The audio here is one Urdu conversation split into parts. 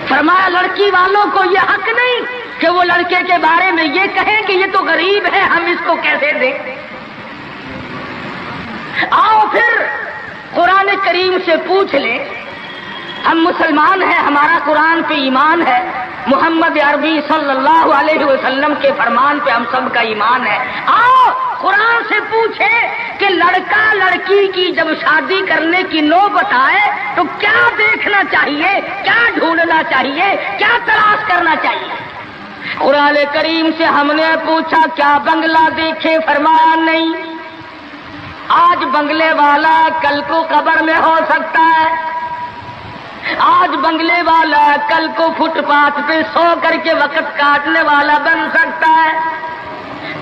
فرمایا لڑکی والوں کو یہ حق نہیں کہ وہ لڑکے کے بارے میں یہ کہیں کہ یہ تو غریب ہے، ہم اس کو کیسے دیں۔ آؤ پھر قرآن کریم سے پوچھ لیں، ہم مسلمان ہیں، ہمارا قرآن پہ ایمان ہے، محمد عربی صلی اللہ علیہ وسلم کے فرمان پہ ہم سب کا ایمان ہے۔ آؤ قرآن سے پوچھے کہ لڑکا لڑکی کی جب شادی کرنے کی نوبت آئے تو کیا دیکھنا چاہیے، کیا ڈھونڈنا چاہیے، کیا تلاش کرنا چاہیے۔ قرآن کریم سے ہم نے پوچھا کیا بنگلہ دیکھے، فرمایا نہیں۔ آج بنگلے والا کل کو قبر میں ہو سکتا ہے، آج بنگلے والا کل کو فٹ پاتھ پہ سو کر کے وقت کاٹنے والا بن سکتا ہے۔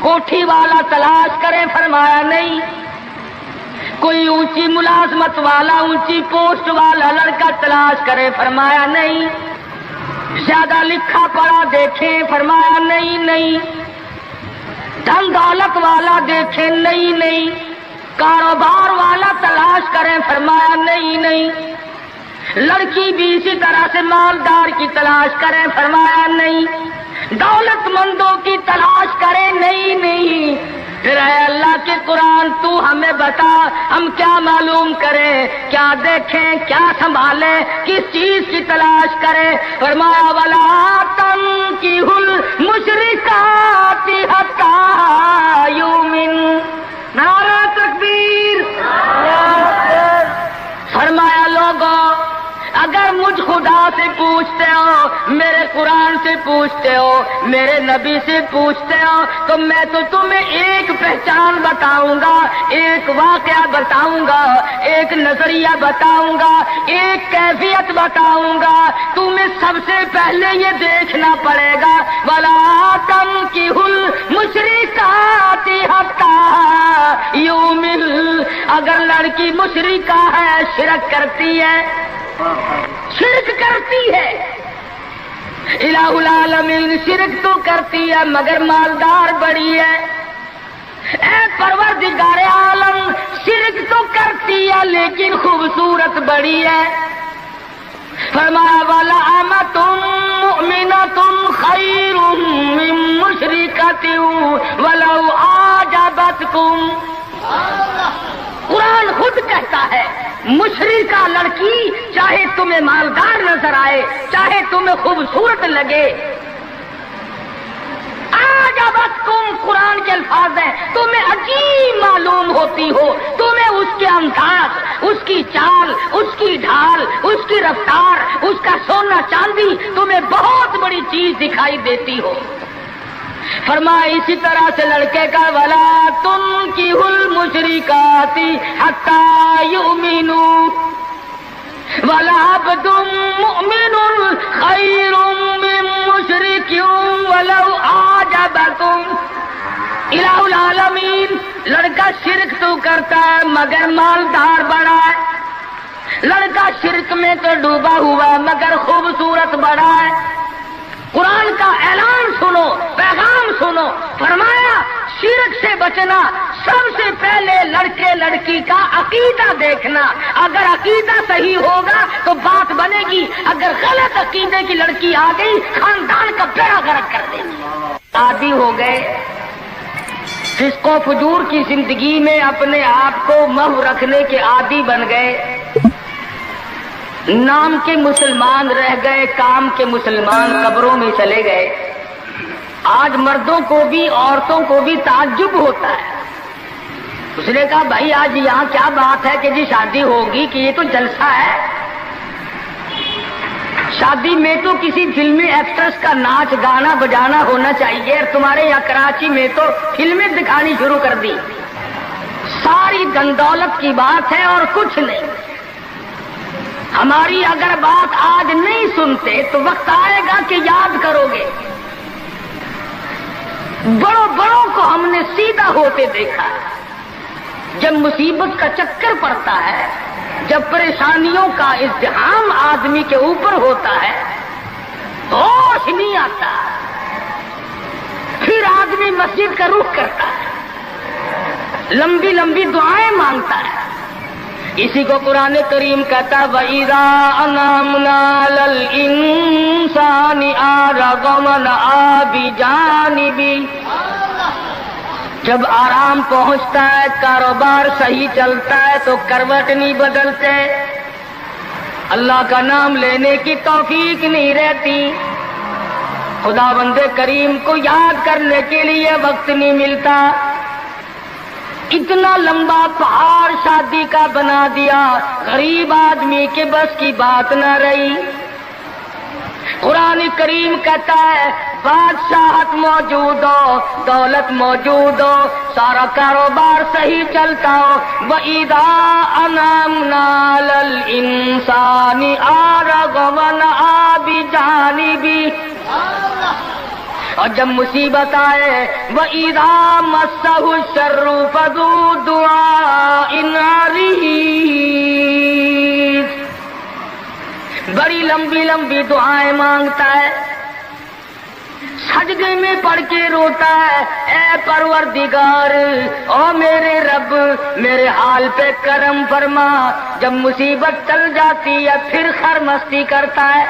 کوٹھی والا تلاش کرے، فرمایا نہیں۔ کوئی اونچی ملازمت والا، اونچی پوسٹ والا لڑکا تلاش کرے، فرمایا نہیں۔ زیادہ لکھا پڑھا دیکھیں، فرمایا نہیں۔ دھن دولت والا دیکھیں، نہیں۔ کاروبار والا تلاش کریں، فرمایا نہیں۔ لڑکی بھی اسی طرح سے مالدار کی تلاش کریں، فرمایا نہیں۔ دولت مندوں کی تلاش کریں، نہیں۔ پھر اے اللہ کے قرآن تو ہمیں بتا، ہم کیا معلوم کریں، کیا دیکھیں، کیا سنبھالیں، کس چیز کی تلاش کریں۔ فرمایا وَلَا تَنكِحُوا الْمُشْرِكَاتِ حَتَّىٰ يُؤْمِنَّ۔ نعرہ تکبیر۔ فرمایا لوگوں اگر مجھ خدا سے پوچھتے ہو، میرے قرآن سے پوچھتے ہو، میرے نبی سے پوچھتے ہو، تو میں تو تمہیں ایک پہچان بتاؤں گا، ایک واقعہ بتاؤں گا، ایک نظریہ بتاؤں گا، ایک کیفیت بتاؤں گا۔ تمہیں سب سے پہلے یہ دیکھنا پڑے گا وَلَا تَنكِحُوا الْمُشْرِكَاتِ حَتَّىٰ يُؤْمِنَّ۔ اگر لڑکی مشرکہ ہے، شرک کرتی ہے، الہ العالمین شرک تو کرتی ہے مگر مالدار بڑی ہے۔ اے پروردگار عالم شرک تو کرتی ہے لیکن خوبصورت بڑی ہے۔ فرمایا وَلَأَمَةٌ مُؤْمِنَةٌ خَيْرٌ مِّن مُّشْرِكَةٍ وَلَوْ أَعْجَبَتْكُمْ۔ قرآن خود کہتا ہے مشرکہ لڑکی چاہے تمہیں مالدار نظر آئے، چاہے تمہیں خوبصورت لگے، آجابتکم قرآن کے الفاظ ہیں، تمہیں عجیب معلوم ہوتی ہو، تمہیں اس کے انداز، اس کی چال، اس کی ڈھال، اس کی رفتار، اس کا سونا چاندی تمہیں بہت بڑی چیز دکھائی دیتی ہو۔ فرمایا اسی طرح سے لڑکے کا وَلَا تُنكِحُوا الْمُشْرِكَاتِ حَتَّىٰ يُؤْمِنُوا وَلَعَبْدٌ مُؤْمِنٌ خَيْرٌ مِّن مُّشْرِكٍ وَلَوْ أَعْجَبَكُمْ۔ الہ العالمین لڑکا شرک تو کرتا ہے مگر مالدار بڑا ہے، لڑکا شرک میں تو ڈوبا ہوا مگر خوبصورت بڑا ہے۔ قرآن کا اعلان سنو، پیغام سنو۔ فرمایا شرک سے بچنا، سب سے پہلے لڑکے لڑکی کا عقیدہ دیکھنا، اگر عقیدہ صحیح ہوگا تو بات بنے گی، اگر غلط عقیدے کی لڑکی آ گئی خاندان کا بیڑا غرق کر دے گی۔ عادی ہو گئے فسق و فجور کی زندگی میں، اپنے آپ کو محو رکھنے کے عادی بن گئے، نام کے مسلمان رہ گئے، کام کے مسلمان قبروں میں چلے گئے۔ آج مردوں کو بھی عورتوں کو بھی تعجب ہوتا ہے۔ اس نے کہا بھائی آج یہاں کیا بات ہے کہ جی شادی ہوگی، کہ یہ تو جلسہ ہے، شادی میں تو کسی فلمی ایکٹریس کا ناچ گانا بجانا ہونا چاہیے، اور تمہارے یہاں کراچی میں تو فلمیں دکھانی شروع کر دی۔ ساری دن دولت کی بات ہے اور کچھ نہیں۔ ہماری اگر بات آج نہیں سنتے تو وقت آئے گا کہ یاد کرو گے۔ بڑوں کو ہم نے سیدھا ہوتے دیکھا ہے، جب مصیبت کا چکر پڑتا ہے، جب پریشانیوں کا ازدحام آدمی کے اوپر ہوتا ہے، ہوش نہیں آتا، پھر آدمی مسجد کا رخ کرتا ہے، لمبی لمبی دعائیں مانگتا ہے۔ اسی کو قرآن کریم کہتا ہے وَإِذَا أَنْعَمْنَا عَلَى الْإِنسَانِ ونآبی جانبی. جب آرام پہنچتا ہے، کاروبار صحیح چلتا ہے تو کروٹ نہیں بدلتے، اللہ کا نام لینے کی توفیق نہیں رہتی، خدا بند کریم کو یاد کرنے کے لیے وقت نہیں ملتا. اتنا لمبا پہاڑ شادی کا بنا دیا، غریب آدمی کے بس کی بات نہ رہی. قرآن کریم کہتا ہے بادشاہت موجود ہو، دولت موجود ہو، سارا کاروبار صحیح چلتا ہو، وَإِذَا أَنْعَمْنَا عَلَى الْإِنسَانِ أَعْرَضَ وَنَأَىٰ بِجَانِبِهِ. اور جب مصیبت آئے وَإِذَا مَسَّهُ الشَّرُّ فَذُو دُعَاءٍ عَرِيضٍ. بڑی لمبی لمبی دعائیں مانگتا ہے، سجدے میں پڑھ کے روتا ہے، اے پروردگار، او میرے رب، میرے حال پہ کرم فرما. جب مصیبت چل جاتی ہے پھر خرمستی کرتا ہے.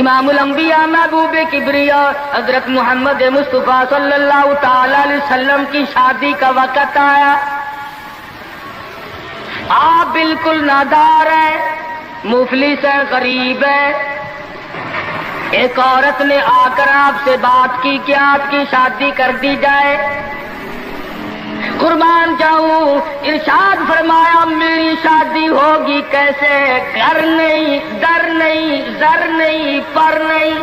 امام الانبیاء محبوب کبریا حضرت محمد مصطفیٰ صلی اللہ تعالی علیہ وسلم کی شادی کا وقت آیا. آپ بالکل نادار ہیں، مفلس ہے، غریب ہے. ایک عورت نے آ کر آپ سے بات کی کہ آپ کی شادی کر دی جائے. قربان جاؤں، ارشاد فرمایا میری شادی ہوگی کیسے؟ گھر نہیں، در نہیں، زر نہیں، پر نہیں،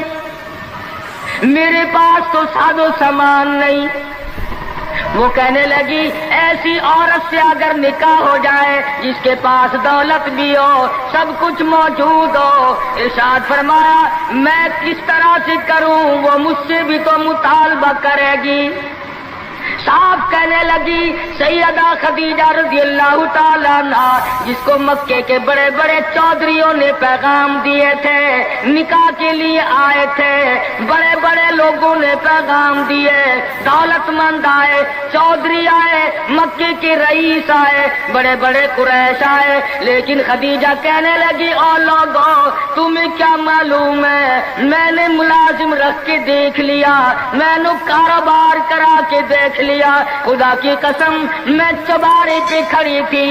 میرے پاس تو ساز و سامان نہیں. وہ کہنے لگی ایسی عورت سے اگر نکاح ہو جائے جس کے پاس دولت بھی ہو، سب کچھ موجود ہو. ارشاد فرمایا میں کس طرح سے کروں؟ وہ مجھ سے بھی تو مطالبہ کرے گی. صاحب کہنے لگی سیدہ خدیجہ رضی اللہ تعالیٰ عنہ، جس کو مکے کے بڑے بڑے چودھریوں نے پیغام دیے تھے، نکاح کے لیے آئے تھے، بڑے بڑے لوگوں نے پیغام دیے، دولت مند آئے، چودھری آئے، مکے کے رئیس آئے، بڑے بڑے قریش آئے، لیکن خدیجہ کہنے لگی او لوگوں تمہیں کیا معلوم ہے، میں نے ملازم رکھ کے دیکھ لیا، میں نے کاروبار کرا کے دیکھ لیا. خدا کی قسم میں چوبارے پہ کھڑی تھی،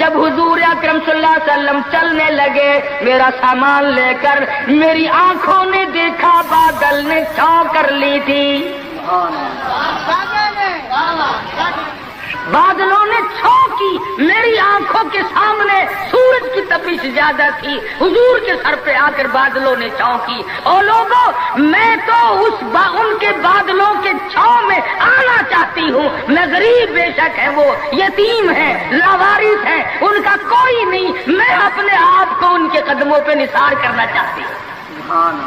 جب حضور اکرم صلی اللہ علیہ وسلم چلنے لگے میرا سامان لے کر، میری آنکھوں نے دیکھا بادل نے چھاؤں کر لی تھی. بادلوں نے چھاؤں کی، میری آنکھوں کے سامنے سورج کی تپش زیادہ تھی، حضور کے سر پہ آ کر بادلوں نے چھاؤں کی. اور لوگوں میں تو ان کے بادلوں کے چھاؤں میں آنا چاہتی ہوں. میں غریب بے شک ہے، وہ یتیم ہے، لاوارث ہے، ان کا کوئی نہیں، میں اپنے آپ کو ان کے قدموں پہ نثار کرنا چاہتی ہوں.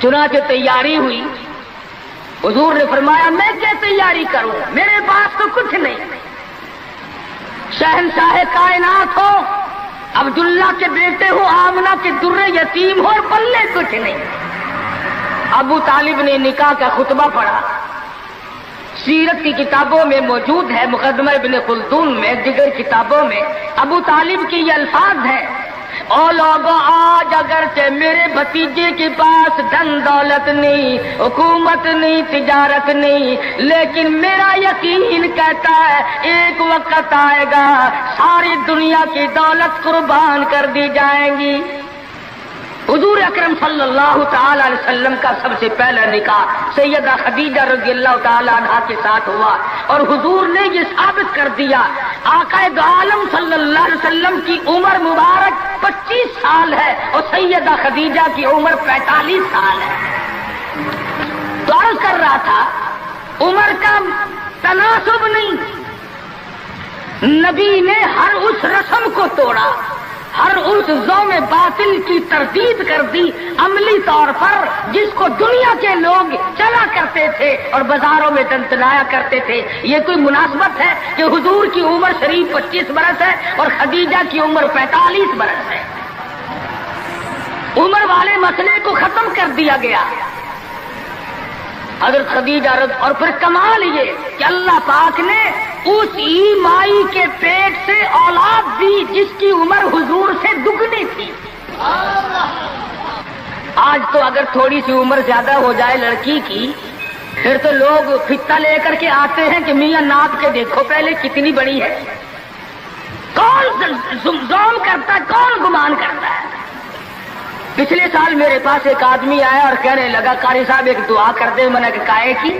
چنانچہ تیاری ہوئی. حضور نے فرمایا میں کیا تیاری کروں، میرے پاس تو کچھ نہیں. شہنشاہ کائنات ہو، عبداللہ کے بیٹے ہو، آمنہ کے درے یتیم ہو اور پلے کچھ نہیں. ابو طالب نے نکاح کا خطبہ پڑھا، سیرت کی کتابوں میں موجود ہے، مقدمہ ابن خلدون میں، دیگر کتابوں میں ابو طالب کی یہ الفاظ ہیں او لوگوں آج اگرچہ میرے بھتیجے کے پاس دھن دولت نہیں، حکومت نہیں، تجارت نہیں، لیکن میرا یقین کہتا ہے ایک وقت آئے گا ساری دنیا کی دولت قربان کر دی جائیں گی. حضور اکرم صلی اللہ تعالی علیہ وسلم کا سب سے پہلا نکاح سیدہ خدیجہ رضی اللہ تعالی عنہا کے ساتھ ہوا، اور حضور نے یہ ثابت کر دیا آقا دو عالم صلی اللہ علیہ وسلم کی عمر مبارک 25 سال ہے اور سیدہ خدیجہ کی عمر 45 سال ہے. تو عرض کر رہا تھا عمر کا تناسب نہیں، نبی نے ہر اس رسم کو توڑا، ہر اس ذوم باطل کی تردید کر دی عملی طور پر، جس کو دنیا کے لوگ چلا کرتے تھے اور بازاروں میں تنتنایا کرتے تھے. یہ کوئی مناسبت ہے کہ حضور کی عمر شریف 25 برس ہے اور خدیجہ کی عمر 45 برس ہے؟ عمر والے مسئلے کو ختم کر دیا گیا. حضرت خدیجہ اور پھر کمال یہ کہ اللہ پاک نے اس ہی مائی کے پیٹ سے اولاد دی جس کی عمر حضور سے دگنی تھی. آج تو اگر تھوڑی سی عمر زیادہ ہو جائے لڑکی کی پھر تو لوگ فتہ لے کر کے آتے ہیں کہ میاں ناپ کے دیکھو پہلے کتنی بڑی ہے. کون زوم کرتا ہے, کون گمان کرتا ہے؟ پچھلے سال میرے پاس ایک آدمی آیا اور کہنے لگا قاری صاحب ایک دعا کر دے. میں نے کہا کی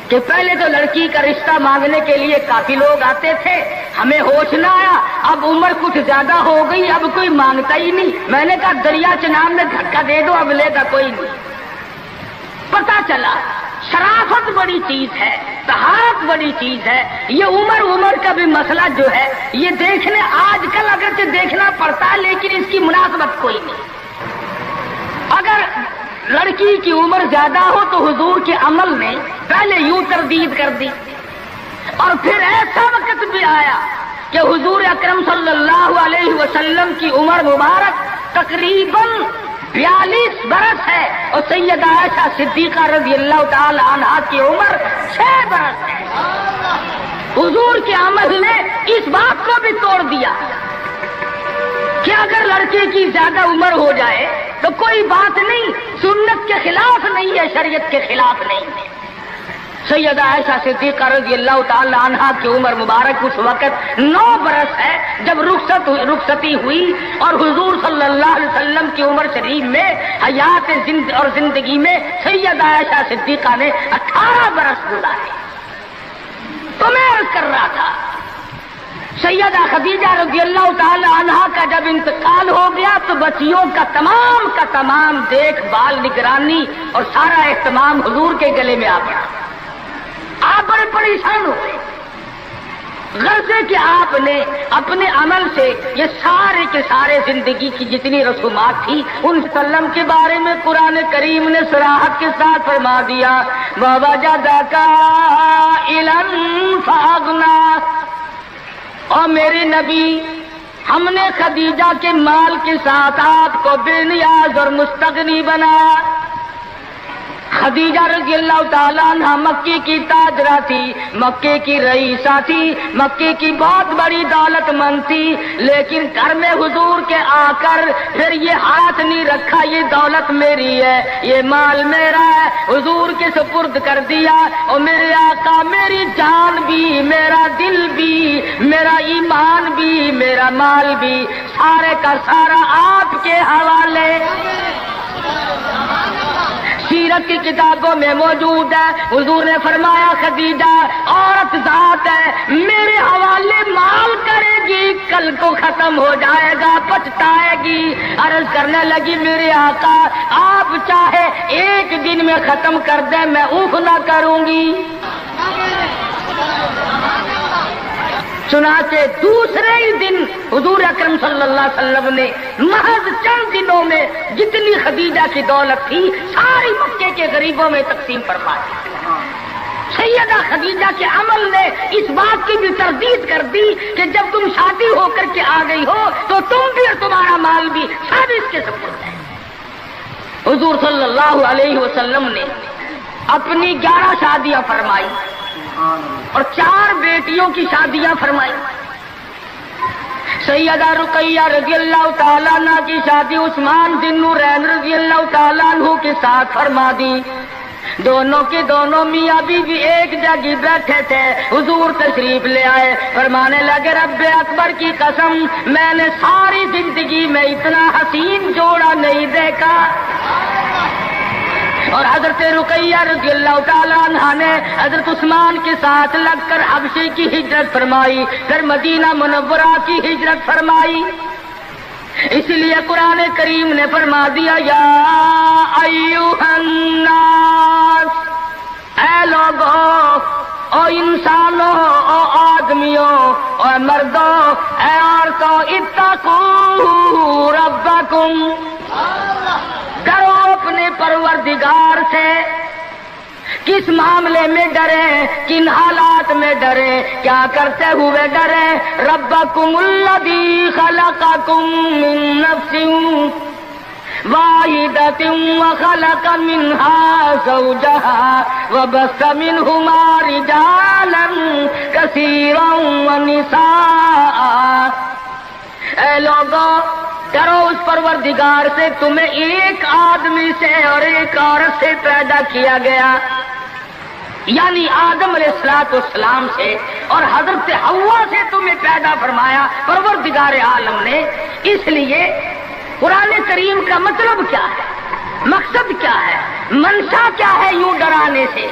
کہ پہلے تو لڑکی کا رشتہ مانگنے کے لیے کافی لوگ آتے تھے, ہمیں ہوش نہ آیا, اب عمر کچھ زیادہ ہو گئی, اب کوئی مانگتا ہی نہیں. میں نے کہا دریا چناب میں دھکا دے دو, اب لے گا کوئی نہیں. پتا چلا شرافت بڑی چیز ہے, طہارت بڑی چیز ہے. یہ عمر کا بھی مسئلہ جو ہے یہ دیکھنے آج کل اگرچہ دیکھنا پڑتا ہے لیکن اس کی مناسبت کوئی نہیں. اگر لڑکی کی عمر زیادہ ہو تو حضور کے عمل نے پہلے یوں تردید کر دی, اور پھر ایسا وقت بھی آیا کہ حضور اکرم صلی اللہ علیہ وسلم کی عمر مبارک تقریباً 42 برس ہے اور سیدہ عائشہ صدیقہ رضی اللہ تعالی عنہا کی عمر 6 برس ہے. حضور کے عمل نے اس بات کو بھی توڑ دیا کہ اگر لڑکے کی زیادہ عمر ہو جائے تو کوئی بات نہیں, سنت کے خلاف نہیں ہے, شریعت کے خلاف نہیں ہے. سیدہ عائشہ صدیقہ رضی اللہ تعالی عنہا کی عمر مبارک اس وقت 9 برس ہے جب رخصتی ہوئی, اور حضور صلی اللہ علیہ وسلم کی عمر شریف میں حیات اور زندگی میں سیدہ عائشہ صدیقہ نے 18 برس گزارے. تو میں عرض کر رہا تھا سیدہ خدیجہ رضی اللہ تعالی عنہا کا جب انتقال ہو گیا تو بچیوں کا تمام دیکھ بھال, نگرانی اور سارا اہتمام حضور کے گلے میں آ پڑا. آپ بڑے پریشان ہو گئے, غرضے کہ آپ نے اپنے عمل سے یہ سارے کے سارے زندگی کی جتنی رسومات تھی ان سلم کے بارے میں قرآن کریم نے صراحت کے ساتھ فرما دیا, وَوَجَدَكَ عَائِلًا فَأَغْنَىٰ. اور میرے نبی ہم نے خدیجہ کے مال کے ساتھ آپ کو بے نیاز اور مستغنی بنایا. خدیجہ رضی اللہ تعالیٰ عنہ مکے کی تاجرہ تھی, مکے کی رئیسہ تھی, مکے کی بہت بڑی دولت مند تھی, لیکن گھر میں حضور کے آ کر پھر یہ ہاتھ نہیں رکھا یہ دولت میری ہے, یہ مال میرا ہے, حضور کے سپرد کر دیا. اور میرے آقا میری جان بھی, میرا دل بھی, میرا ایمان بھی, میرا مال بھی, سارے کا سارا آپ کے حوالے. سیرت کی کتابوں میں موجود ہے, حضور نے فرمایا خدیجہ عورت ذات ہے, میرے حوالے مال کرے گی, کل کو ختم ہو جائے گا, پچھتائے گی. عرض کرنے لگی میرے آقا آپ چاہے ایک دن میں ختم کر دیں میں اوف نہ کروں گی. چنانچہ دوسرے ہی دن حضور اکرم صلی اللہ علیہ وسلم نے محض چند دنوں میں جتنی خدیجہ کی دولت تھی ساری مکے کے غریبوں میں تقسیم فرما دی. سیدہ خدیجہ کے عمل نے اس بات کی بھی تردید کر دی کہ جب تم شادی ہو کر کے آ گئی ہو تو تم بھی اور تمہارا مال بھی سب اس کے سپرد ہے. حضور صلی اللہ علیہ وسلم نے اپنی 11 شادیاں فرمائی اور 4 بیٹیوں کی شادیاں فرمائی. سیدہ رقیہ رضی اللہ تعالیٰ عنہ کی شادی عثمان ذی النورین رضی اللہ تعالیٰ عنہ کے ساتھ فرما دی. دونوں کے دونوں میاں بیوی ایک جگہ بیٹھے تھے, حضور تشریف لے آئے, فرمانے لگے رب اکبر کی قسم میں نے ساری زندگی میں اتنا حسین جوڑا نہیں دیکھا. اور حضرت رقیہ رضی اللہ تعالیٰ عنہ نے حضرت عثمان کے ساتھ لگ کر حبشے کی ہجرت فرمائی, پھر مدینہ منورہ کی ہجرت فرمائی. اس لیے قرآن کریم نے فرما دیا یا ایھا الناس, اے لوگوں, او انسانوں, او آدمیوں, او مردوں, اے عورتوں, اتقوا ربکم, ڈرو اپنے پروردگار سے. کس معاملے میں ڈریں, کن حالات میں ڈریں, کیا کرتے ہوئے ڈریں. ربکم الذی خلقکم من نفس واحدۃ وخلق منها زوجها وبث منهما رجالا كثيرا ونساء. اے لوگوں کرو اس پروردگار سے تمہیں ایک آدمی سے اور ایک عورت سے پیدا کیا گیا، یعنی آدم علیہ السلام سے اور حضرت حوا سے تمہیں پیدا فرمایا پروردگار عالم نے۔ اس لیے قرآن کریم کا مطلب کیا ہے، مقصد کیا ہے، منشا کیا ہے یوں ڈرانے سے،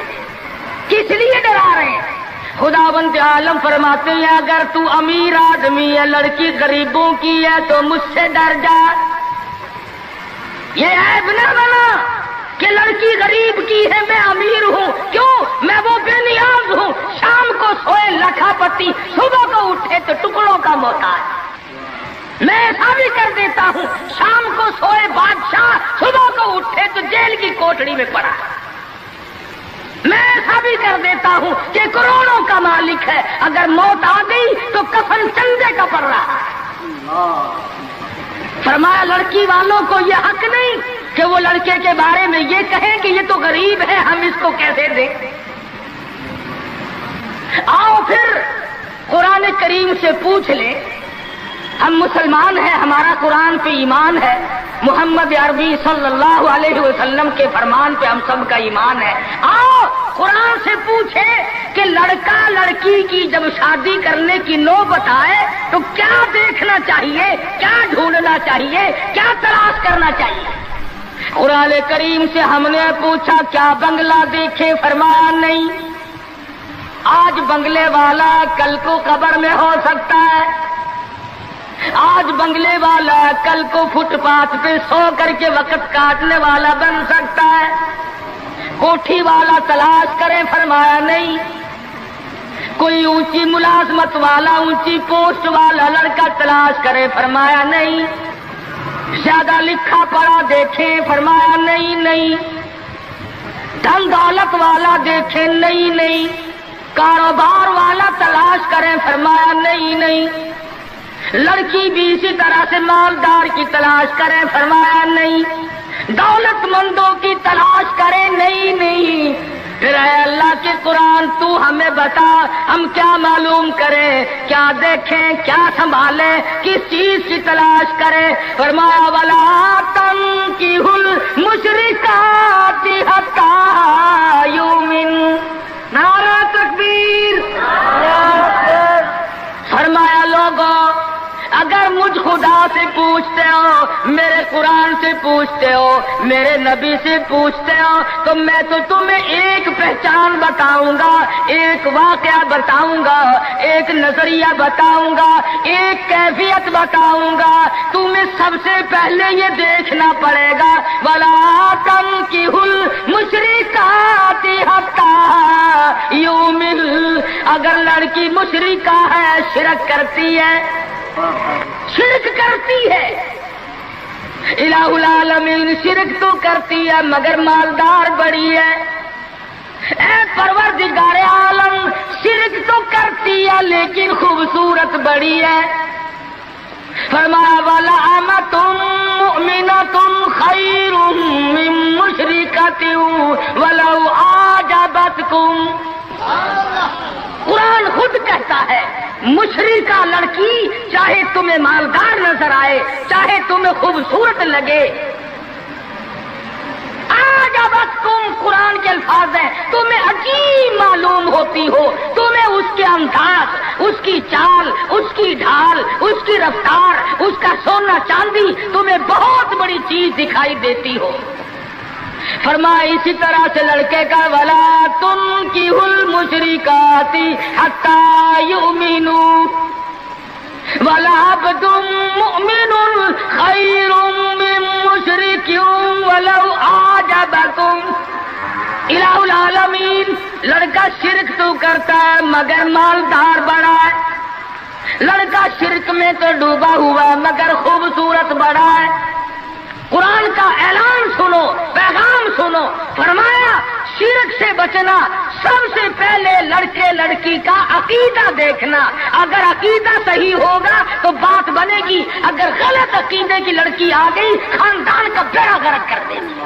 کس لیے ڈرا رہے ہیں؟ خداوند عالم فرماتے ہیں اگر تو امیر آدمی ہے، لڑکی غریبوں کی ہے تو مجھ سے ڈر جا۔ یہ عیب نہ بنا کہ لڑکی غریب کی ہے میں امیر ہوں، کیوں؟ میں وہ بے نیاز ہوں، شام کو سوئے لکھا پتی، صبح کو اٹھے تو ٹکڑوں کا محتاج۔ میں ایسا بھی کر دیتا ہوں، شام کو سوئے بادشاہ، صبح کو اٹھے تو جیل کی کوٹڑی میں پڑا۔ میں ایسا بھی کر دیتا ہوں کہ کروڑوں کا مالک ہے، اگر موت آ گئی تو کفن چندے کا پڑ رہا ہے۔ فرمایا لڑکی والوں کو یہ حق نہیں کہ وہ لڑکے کے بارے میں یہ کہیں کہ یہ تو غریب ہے، ہم اس کو کیسے دیں۔ آؤ پھر قرآن کریم سے پوچھ لیں، ہم مسلمان ہیں، ہمارا قرآن پہ ایمان ہے، محمد عربی صلی اللہ علیہ وسلم کے فرمان پہ ہم سب کا ایمان ہے۔ آؤ قرآن سے پوچھے کہ لڑکا لڑکی کی جب شادی کرنے کی نوبت آئے تو کیا دیکھنا چاہیے، کیا ڈھونڈنا چاہیے، کیا تلاش کرنا چاہیے۔ قرآن کریم سے ہم نے پوچھا کیا بنگلہ دیکھے، فرمایا نہیں۔ آج بنگلے والا کل کو قبر میں ہو سکتا ہے، آج بنگلے والا کل کو فٹ پاتھ پہ سو کر کے وقت کاٹنے والا بن سکتا ہے۔ کوٹھی والا تلاش کرے، فرمایا نہیں۔ کوئی اونچی ملازمت والا، اونچی پوسٹ والا لڑکا تلاش کرے، فرمایا نہیں۔ زیادہ لکھا پڑھا دیکھیں، فرمایا نہیں۔ دھن دولت والا دیکھیں، نہیں۔ کاروبار والا تلاش کریں، فرمایا نہیں۔ لڑکی بھی اسی طرح سے مالدار کی تلاش کریں، فرمایا نہیں۔ دولت مندوں کی تلاش کریں، نہیں۔ پھر اے اللہ کے قرآن تو ہمیں بتا ہم کیا معلوم کریں، کیا دیکھیں، کیا سنبھالیں، کس چیز کی تلاش کریں۔ فرمایا وَلَا تَنكِحُوا الْمُشْرِكَاتِ حَتَّىٰ يُؤْمِنْ۔ نعرہ تکبیر۔ فرمایا لوگوں اگر مجھ خدا سے پوچھتے ہو، میرے قرآن سے پوچھتے ہو، میرے نبی سے پوچھتے ہو تو میں تو تمہیں ایک پہچان بتاؤں گا، ایک واقعہ بتاؤں گا، ایک نظریہ بتاؤں گا، ایک کیفیت بتاؤں گا۔ تمہیں سب سے پہلے یہ دیکھنا پڑے گا وَلَا تَنكِحُوا الْمُشْرِكَاتِ حَتَّىٰ يُؤْمِنْ۔ اگر لڑکی مشرکہ ہے، شرک کرتی ہے، الہ العالمین شرک تو کرتی ہے مگر مالدار بڑی ہے۔ اے پروردگار عالم شرک تو کرتی ہے لیکن خوبصورت بڑی ہے۔ فرمایا وَلَأَمَةٌ مُؤْمِنَةٌ خَيْرٌ مِّن مُشْرِكَةٍ وَلَوْ أَعْجَبَتْكُمْ۔ قرآن خود کہتا ہے مشرکہ لڑکی چاہے تمہیں مالدار نظر آئے، چاہے تمہیں خوبصورت لگے، آجابتکم قرآن کے الفاظ ہیں، تمہیں عجیب معلوم ہوتی ہو، تمہیں اس کے انداز، اس کی چال، اس کی ڈھال، اس کی رفتار، اس کا سونا چاندی تمہیں بہت بڑی چیز دکھائی دیتی ہو۔ فرمایا اسی طرح سے لڑکے کا وَلَا تُنكِحُوا الْمُشْرِكَاتِ حَتَّىٰ يُؤْمِنُوا وَلَعَبْدٌ مُؤْمِنٌ خَيْرٌ مِّن مُّشْرِكٍ وَلَوْ أَعْجَبَكُمْ۔ الہ العالمین لڑکا شرک تو کرتا ہے مگر مالدار بڑا ہے، لڑکا شرک میں تو ڈوبا ہوا ہے مگر خوبصورت بڑا ہے۔ قرآن کا اعلان سنو، پیغام سنو۔ فرمایا شرک سے بچنا، سب سے پہلے لڑکے لڑکی کا عقیدہ دیکھنا، اگر عقیدہ صحیح ہوگا تو بات بنے گی، اگر غلط عقیدے کی لڑکی آ گئی خاندان کا بیڑا غرق کر دے گی۔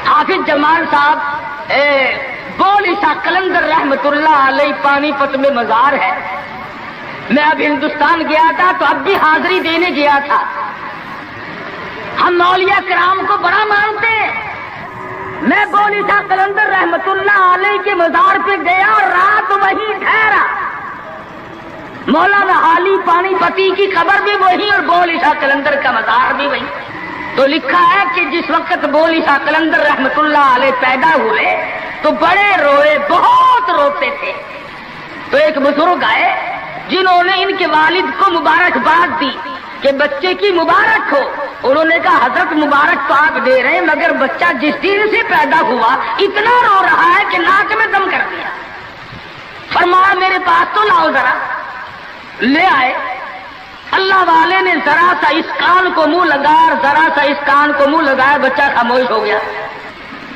حافظ جمال صاحب بول عیسیٰ قلندر رحمت اللہ علیہ پانی پت میں مزار ہے، میں اب ہندوستان گیا تھا تو اب بھی حاضری دینے گیا تھا. ہم اولیاء کرام کو بڑا مانتے ہیں. میں بولی شاہ قلندر رحمت اللہ علیہ کے مزار پہ گیا اور رات وہیں ٹھہرا. مولانا حالی پانی پتی کی قبر بھی وہی اور بولی شاہ قلندر کا مزار بھی وہی. تو لکھا ہے کہ جس وقت بولی شاہ قلندر رحمت اللہ علیہ پیدا ہوئے تو بڑے روئے, بہت روتے تھے. تو ایک بزرگ آئے جنہوں نے ان کے والد کو مبارکباد دی کہ بچے کی مبارک ہو. انہوں نے کہا حضرت مبارک تو آپ دے رہے ہیں مگر بچہ جس دن سے پیدا ہوا اتنا رو رہا ہے کہ ناک میں دم کر دیا. فرمایا میرے پاس تو لاؤ ذرا. لے آئے. اللہ والے نے ذرا سا اس کان کو منہ لگایا اور ذرا سا اس کان کو منہ لگایا, بچہ خاموش ہو گیا.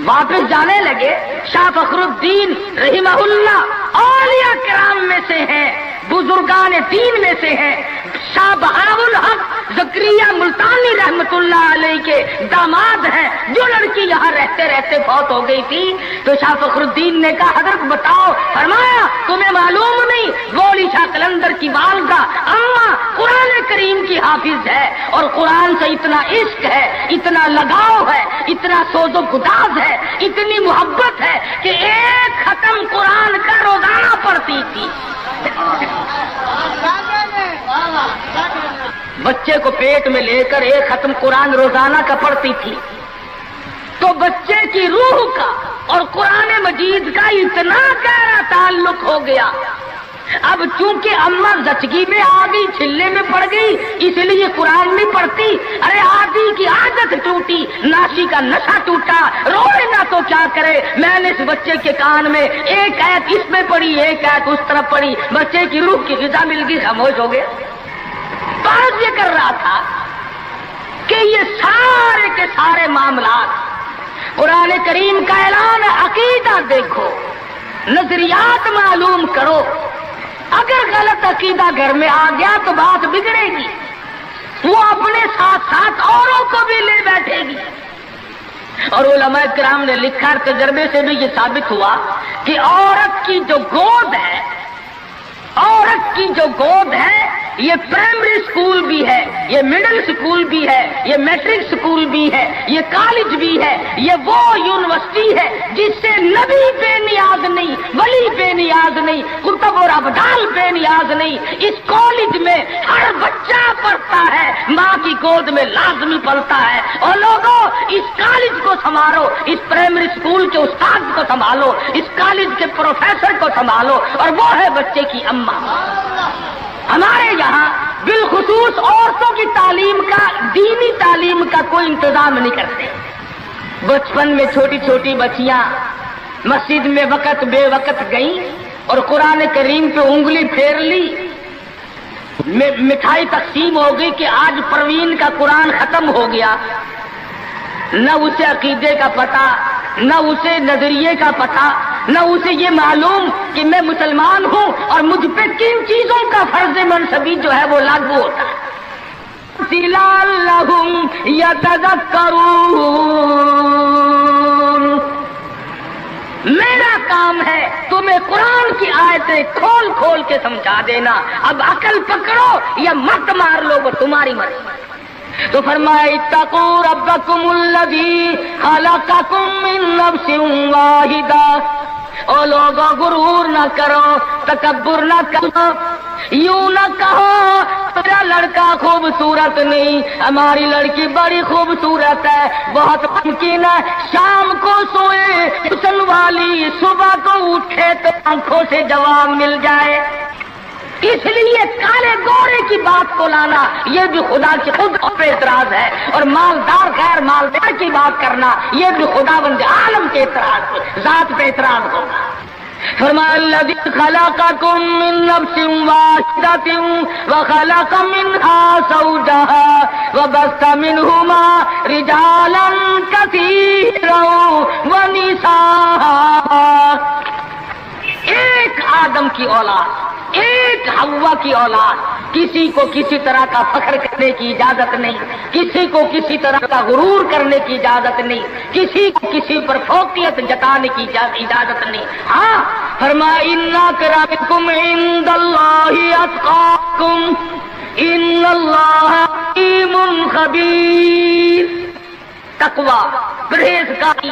واپس جانے لگے. شاہ فخر الدین رحمہ اللہ اولیاء کرام میں سے ہیں, بزرگان دین میں سے ہیں. شاہ بہاء الحق زکریا ملتانی رحمت اللہ علیہ کے داماد ہیں. جو لڑکی یہاں رہتے رہتے فوت ہو گئی تھی تو شاہ فخر الدین نے کہا حضرت بتاؤ. فرمایا تمہیں معلوم نہیں بولی شاہ قلندر کی والدہ اماں قرآن کریم کی حافظ ہے اور قرآن سے اتنا عشق ہے, اتنا لگاؤ ہے, اتنا سوز و گداز ہے, اتنی محبت ہے کہ ایک ختم قرآن کا روزانہ پڑھتی تھی. بچے کو پیٹ میں لے کر ایک ختم قرآن روزانہ کا پڑھتی تھی. تو بچے کی روح کا اور قرآن مجید کا اتنا گہرا تعلق ہو گیا. اب چونکہ اماں زچگی میں آ گئی, چھلے میں پڑ گئی, اس لیے قرآن نہیں پڑھتی. ارے آدھی کی عادت ٹوٹی, ناشی کا نشہ ٹوٹا, روئے نہ تو کیا کرے. میں نے اس بچے کے کان میں ایک آیت اس میں پڑھی, ایک آیت اس طرف پڑھی. بچے کی روح کی غذا مل گئی, خاموش ہو گیا. بات یہ کر رہا تھا کہ یہ سارے کے سارے معاملات قرآن کریم کا اعلان ہے. عقیدہ دیکھو, نظریات معلوم کرو. اگر غلط عقیدہ گھر میں آ گیا تو بات بگڑے گی, وہ اپنے ساتھ ساتھ اوروں کو بھی لے بیٹھے گی. اور علماء کرام نے لکھا, تجربے سے بھی یہ ثابت ہوا کہ عورت کی جو گود ہے, عورت کی جو گود ہے یہ پرائمری سکول بھی ہے, یہ مڈل سکول بھی ہے, یہ میٹرک سکول بھی ہے, یہ کالج بھی ہے, یہ وہ یونیورسٹی ہے جس سے نبی بے نیاز نہیں, ولی بے نیاز نہیں, کتب اور ابدال بے نیاز نہیں. اس کالج میں ہر بچہ پڑھتا ہے, ماں کی گود میں لازمی پلتا ہے. اور لوگوں اس کالج کو سنبھالو, اس پرائمری سکول کے استاد کو سنبھالو, اس کالج کے پروفیسر کو سنبھالو, اور وہ ہے بچے کی اماں. ہمارے یہاں بالخصوص عورتوں کی تعلیم کا, دینی تعلیم کا کوئی انتظام نہیں کرتے. بچپن میں چھوٹی چھوٹی بچیاں مسجد میں وقت بے وقت گئیں اور قرآن کریم پہ انگلی پھیر لی, مٹھائی تقسیم ہو گئی کہ آج پروین کا قرآن ختم ہو گیا. نہ اسے عقیدے کا پتہ, نہ اسے نظریے کا پتہ, نہ اسے یہ معلوم کہ میں مسلمان ہوں اور مجھ پہ کن چیزوں کا فرض منصبی جو ہے وہ لاگو ہوتا ہے. لعلہم یتذکرون, میرا کام ہے تمہیں قرآن کی آیتیں کھول کھول کے سمجھا دینا. اب عقل پکڑو یا مت مار لو, وہ تمہاری مرضی. تو فرمایا اتقوا ربکم الذی خلقکم من نفس واحدہ. او لوگوں غرور نہ کرو, تکبر نہ کرو, یوں نہ کہو میرا لڑکا خوبصورت نہیں, ہماری لڑکی بڑی خوبصورت ہے. بہت ممکن ہے شام کو سوئے حسن والی, صبح کو اٹھے تو آنکھوں سے جواب مل جائے. اس لیے کالے گورے کی بات کو لانا یہ بھی خدا کی خود پہ اعتراض ہے, اور مالدار غیر مالدار کی بات کرنا یہ بھی خدا بند عالم کے اعتراض, ذات پہ اعتراض ہوگا. فرمایا الذی خلقکم من نفس واحدۃ وخلق منها زوجها وبث منهما رجالا کثیرا ونساء. ایک آدم کی اولاد, ایک حوا کی اولاد, کسی کو کسی طرح کا فخر کرنے کی اجازت نہیں, کسی کو کسی طرح کا غرور کرنے کی اجازت نہیں, کسی کو کسی پر فوقیت جتانے کی اجازت نہیں. ہاں فرمایا ان اکرمکم عند اللہ اتقاکم, أَنفُسَكُمْ إِنَّ اللَّهَ عَلِيمٌ خَبِيرٌ. تقویٰ، پرہیزگاری،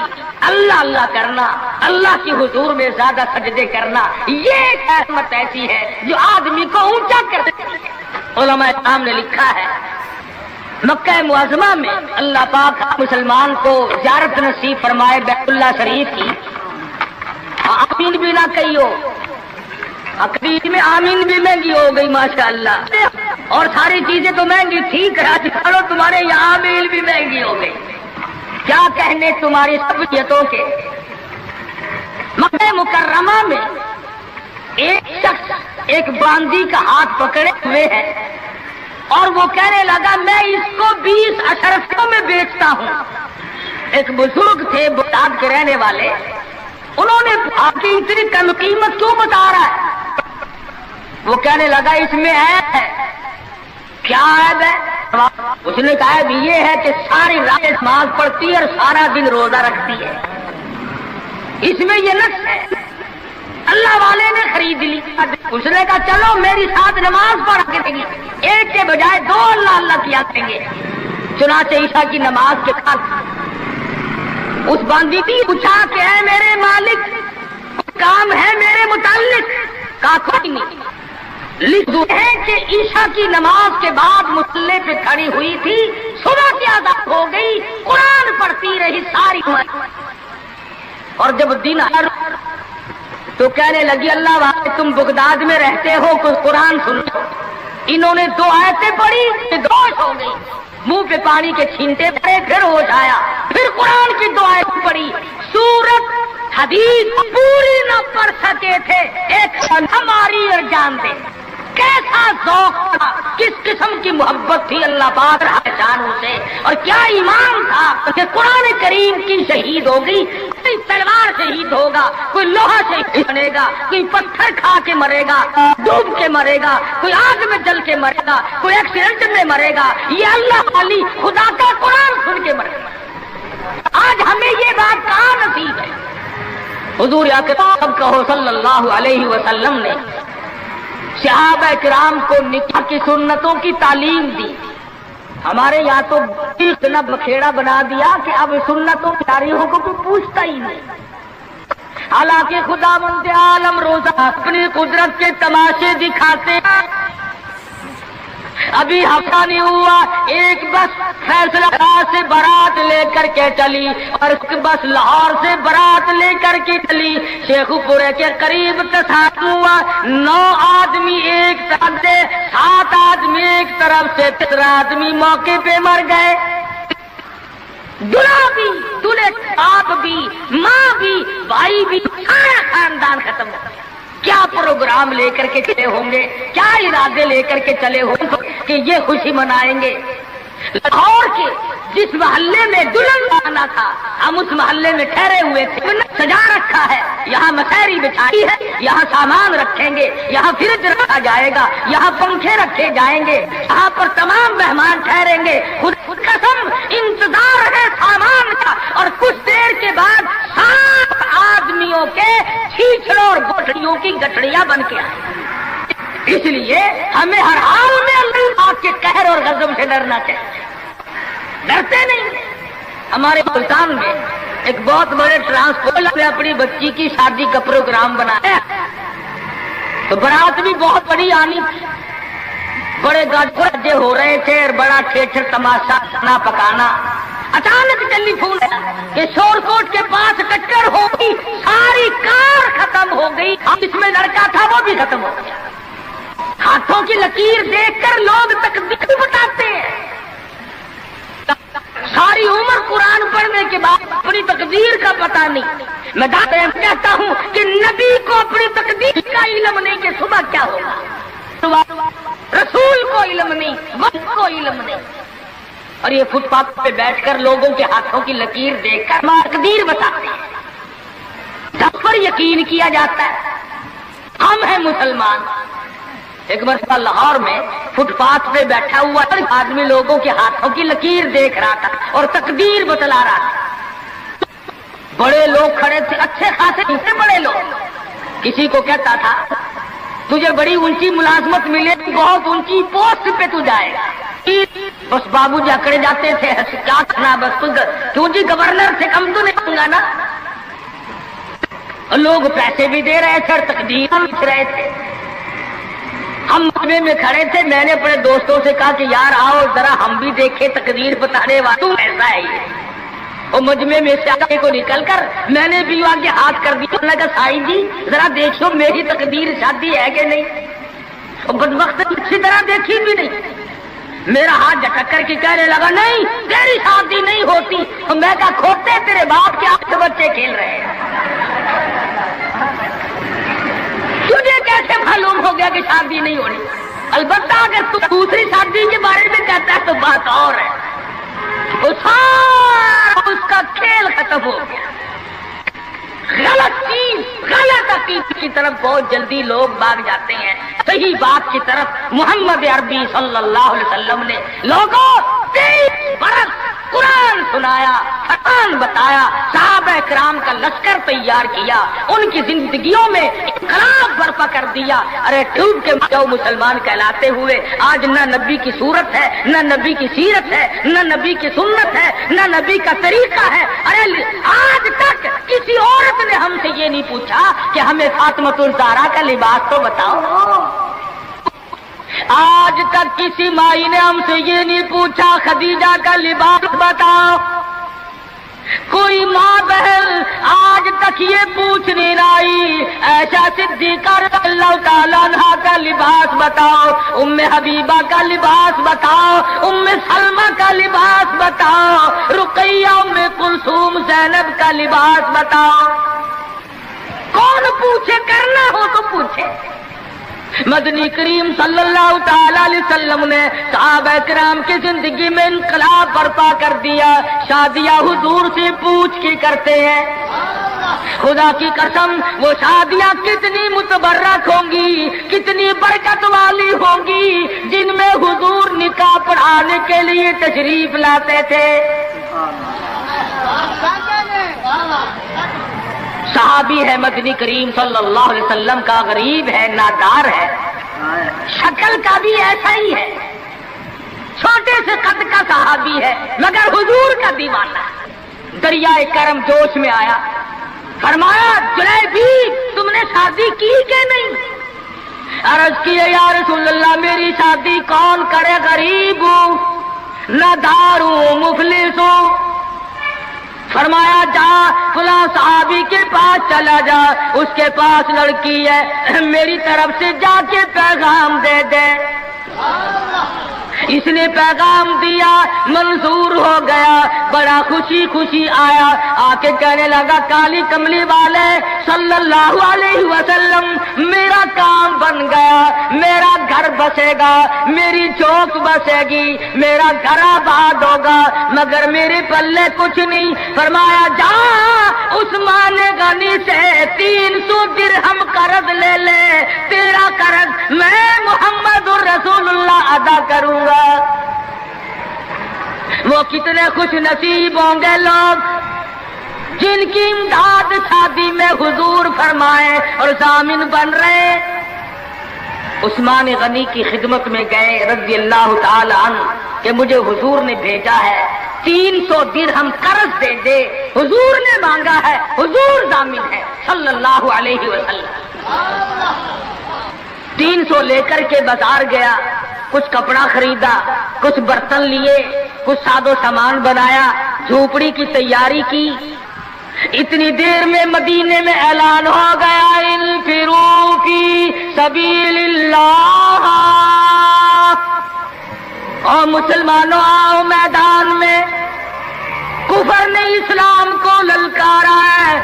اللہ اللہ کرنا، اللہ کی حضور میں زیادہ سجدے کرنا، یہ ایک نعمت ایسی ہے جو آدمی کو اونچا کر دیتی ہے. علماء کرام نے لکھا ہے مکہ معظمہ میں اللہ پاک مسلمان کو زیارت نصیب فرمائے بیت اللہ شریف کی. آمین بھی نہ کہیو، عقیدے میں آمین بھی مہنگی ہو گئی ماشاءاللہ، اور ساری چیزیں تو مہنگی ٹھیک ہے، چلو تمہارے یہاں آمین بھی مہنگی ہو گئی. کیا کہنے تمہاری سبیتوں کے. مکہ مکرمہ میں ایک شخص ایک باندی کا ہاتھ پکڑے ہوئے ہے اور وہ کہنے لگا میں اس کو 20 اشرفیوں میں بیچتا ہوں. ایک بزرگ تھے بغداد کے رہنے والے، انہوں نے آپ کی اتنی کم قیمت کیوں بتا رہا ہے؟ وہ کہنے لگا اس میں عیب ہے. کیا عیب ہے؟ اس نے کہا بھی یہ ہے کہ ساری رات نماز پڑھتی ہے اور سارا دن روزہ رکھتی ہے. اس میں یہ نقص ہے. اللہ والے نے خرید لی. اس نے کہا چلو میری ساتھ نماز پڑھ کے دیں گے، ایک کے بجائے 2 اللہ اللہ کیا کریں گے. چنانچہ عشاء کی نماز کے بعد اس باندی کی پوچھا کہ اے میرے مالک کام ہے میرے متعلق؟ کہا کوئی نہیں. لکھ دو ہے کہ عشاء کی نماز کے بعد مصلے پہ کھڑی ہوئی تھی، صبح کی آزاد ہو گئی، قرآن پڑھتی رہی ساری عمر، اور جب دن آیا تو کہنے لگی اللہ والے تم بغداد میں رہتے ہو، کچھ قرآن سنو. انہوں نے 2 آیتیں پڑھی، ہوش ہو گئی، منہ پہ پانی کے چھینٹے پڑے، پھر ہوش آیا، پھر قرآن کی 2 آیتیں پڑھی. سورت حدیث پوری نہ پڑھ سکے تھے، ایک ہماری اور جان دے. کیسا ذوق تھا، کس قسم کی محبت تھی اللہ پاک جانوں سے، اور کیا ایمان تھا کہ قرآن کریم کی شہید ہوگی. کوئی تلوار شہید ہوگا، کوئی لوہا شہید بنے گا، کوئی پتھر کھا کے مرے گا، ڈوب کے مرے گا، کوئی آگ میں جل کے مرے گا، کوئی ایکسیڈنٹ میں مرے گا. یہ اللہ والی خدا کا قرآن سن کے مرے گا. آج ہمیں یہ بات کہاں نصیب ہے؟ حضور اکرم کہو صلی اللہ علیہ وسلم نے صحابہ کرام کو نکاح کی سنتوں کی تعلیم دی. ہمارے یہاں تو اتنا بکھیڑا بنا دیا کہ اب سنتوں کی تاریخوں کو کوئی پوچھتا ہی نہیں. حالانکہ خدا مند عالم روزہ اپنی قدرت کے تماشے دکھاتے ہیں. ابھی ہفتہ نہیں ہوا ایک بس فیصلہ سے بارات لے کر کے چلی اور ایک بس لاہور سے بارات لے کر کے چلی. شیخ پورے کے قریب تصادم ہوا، 9 آدمی ایک طرف سے، 7 آدمی ایک طرف سے، 13 آدمی موقع پہ مر گئے. دلہا بھی، دلہے باپ بھی، ماں بھی، بھائی بھی، سارا خاندان ختم ہو گیا. کیا پروگرام لے کر کے چلے ہوں گے، کیا ارادے لے کر کے چلے ہوں گے کہ یہ خوشی منائیں گے. لاہور کے جس محلے میں دلہن آنا تھا ہم اس محلے میں ٹھہرے ہوئے تھے، سجا رکھا ہے، یہاں مسحری بچھائی ہے، یہاں سامان رکھیں گے، یہاں فریج رکھا جائے گا، یہاں پنکھے رکھے جائیں گے، یہاں پر تمام مہمان ٹھہریں گے. خود قسم انتظار ہے سامان کا، اور کچھ دیر کے بعد 7 آدمیوں کے چھیچڑوں اور گٹھڑیوں کی گٹھڑیاں بن کے آئے. اس لیے ہمیں ہر حال میں اللہ کے قہر اور غضب سے ڈرنا چاہیے. ڈرتے نہیں. ہمارے ملتان میں ایک بہت بڑے ٹرانسپورٹ نے اپنی بچی کی شادی کا پروگرام بنایا تو برات بھی بہت بڑی آنی، بڑے گاجے ہو رہے تھے اور بڑا ٹھیٹر تماشا کھانا پکانا. اچانک ٹیلی فون کہ شور کوٹ کے پاس ٹکر ہو گئی، ساری کار ختم ہو گئی، جس میں لڑکا تھا وہ بھی ختم ہو گیا. ہاتھوں کی لکیر دیکھ کر لوگ تقدیر بتاتے ہیں. ساری عمر قرآن پڑھنے کے بعد اپنی تقدیر کا پتہ نہیں. میں کہتا ہوں کہ نبی کو اپنی تقدیر کا علم نہیں کہ صبح کیا ہوگا، رسول کو علم نہیں، وقت کو علم نہیں. اور یہ فٹ پاتھ پہ بیٹھ کر لوگوں کے ہاتھوں کی لکیر دیکھ کر تقدیر بتاتے ہیں، سب پر یقین کیا جاتا ہے. ہم ہیں مسلمان. ایک مرتبہ لاہور میں فٹ پاتھ پہ بیٹھا ہوا آدمی لوگوں کے ہاتھوں کی لکیر دیکھ رہا تھا اور تقدیر بتلا رہا تھا. بڑے لوگ کھڑے تھے، اچھے خاصے بڑے لوگ. کسی کو کہتا تھا تجھے بڑی اونچی ملازمت ملے، بہت اونچی پوسٹ پہ تو جائے گا۔ بس بابو جی اکڑے جاتے تھے، کیا کرنا بس کیوں جی گورنر سے کم تو نہیں ہوں گا نا۔ لوگ پیسے بھی دے رہے تھے اور تقدیر لکھ رہے تھے۔ ہم مجمع میں کھڑے تھے، میں نے اپنے دوستوں سے کہا کہ یار آؤ ذرا ہم بھی دیکھیں تقدیر بتانے والا ایسا ہے یہ۔ اور مجمع میں سے آگے کو نکل کر میں نے بھی آگے ہاتھ کر دیا، میں نے کہا سائی جی ذرا دیکھو میری تقدیر شادی ہے کہ نہیں۔ اور بدبخت اچھی طرح دیکھی بھی نہیں، میرا ہاتھ جھٹک کر کے کہنے لگا نہیں تیری شادی نہیں ہوتی۔ اور میں کہا کھوتے تیرے باپ کے 8 بچے کھیل رہے ہیں، تجھے کیسے معلوم ہو گیا کہ شادی نہیں ہونی؟ البتہ اگر تو دوسری شادی کے بارے میں کہتا ہے تو بات اور ہے، اس کا کھیل ختم ہو گیا۔ غلط چیز غلط عقیدے کی طرف بہت جلدی لوگ بھاگ جاتے ہیں، صحیح بات کی طرف محمد عربی صلی اللہ علیہ وسلم نے لوگوں 23 برس قرآن سنایا، قرآن بتایا، صحابہ کرام کا لشکر تیار کیا، ان کی زندگیوں میں انقلاب برپا کر دیا۔ ارے ٹوٹ کے جو مسلمان کہلاتے ہوئے آج نہ نبی کی صورت ہے، نہ نبی کی سیرت ہے، نہ نبی کی سنت ہے، نہ نبی کا طریقہ ہے۔ ارے آج تک کسی عورت نے ہم سے یہ نہیں پوچھا کہ ہمیں فاطمۃ الزہرا کا لباس تو بتاؤ۔ آج تک کسی مائی نے ہم سے یہ نہیں پوچھا خدیجہ کا لباس بتاؤ۔ کوئی ماں بہن آج تک یہ پوچھ نہیں رہی ایسا صدیقہ رضی اللہ تعالیٰ عنہا کا لباس بتاؤ، ام حبیبہ کا لباس بتاؤ، ام سلمہ کا لباس بتاؤ، رقیہ ام کلثوم زینب کا لباس بتاؤ۔ کون پوچھے؟ کرنا ہو تو پوچھے۔ مدنی کریم صلی اللہ تعالی علیہ وسلم نے صحابہ کرام کی زندگی میں انقلاب برپا کر دیا۔ شادیاں حضور سے پوچھ کے کرتے ہیں، خدا کی قسم وہ شادیاں کتنی متبرک ہوں گی، کتنی برکت والی ہوں گی جن میں حضور نکاح پڑھانے کے لیے تشریف لاتے تھے۔ صحابی ہے مدنی کریم صلی اللہ علیہ وسلم کا، غریب ہے، نادار ہے، شکل کا بھی ایسا ہی ہے، چھوٹے سے قد کا صحابی ہے مگر حضور کا دیوانہ۔ دریائے کرم جوش میں آیا، فرمایا جلیبی تم نے شادی کی کہ نہیں؟ عرض کیے یا رسول اللہ میری شادی کون کرے، غریب ہوں، نادار ہوں، مفلس ہوں۔ فرمایا جا فلاں صحابی کے پاس چلا جا، اس کے پاس لڑکی ہے، میری طرف سے جا کے پیغام دے دے۔ اس نے پیغام دیا، منظور ہو گیا، بڑا خوشی خوشی آیا، آ کے کہنے لگا کالی کملی والے صلی اللہ علیہ وسلم میرا کام بن گیا، میرا گھر بسے گا، میری چوک بسے گی، میرا گھر آباد ہوگا، مگر میرے پلے کچھ نہیں۔ فرمایا جا عثمان غنی سے 300 درہم قرض لے لے، تیرا قرض میں محمد الرسول اللہ ادا کروں گا۔ وہ کتنے خوش نصیب ہوں گے لوگ جن کی امداد شادی میں حضور فرمائے اور ضامن بن رہے۔ عثمان غنی کی خدمت میں گئے رضی اللہ تعالی عنہ کہ مجھے حضور نے بھیجا ہے، 300 درہم قرض دے دے، حضور نے مانگا ہے، حضور ضامن ہے صلی اللہ علیہ وسلم۔ 300 لے کر کے بازار گیا، کچھ کپڑا خریدا، کچھ برتن لیے، کچھ ساز و سامان بنایا، جھوپڑی کی تیاری کی۔ اتنی دیر میں مدینے میں اعلان ہو گیا انفروا فی سبیل اللہ، اور مسلمانوں آؤ میدان میں، کفر نے اسلام کو للکارا ہے،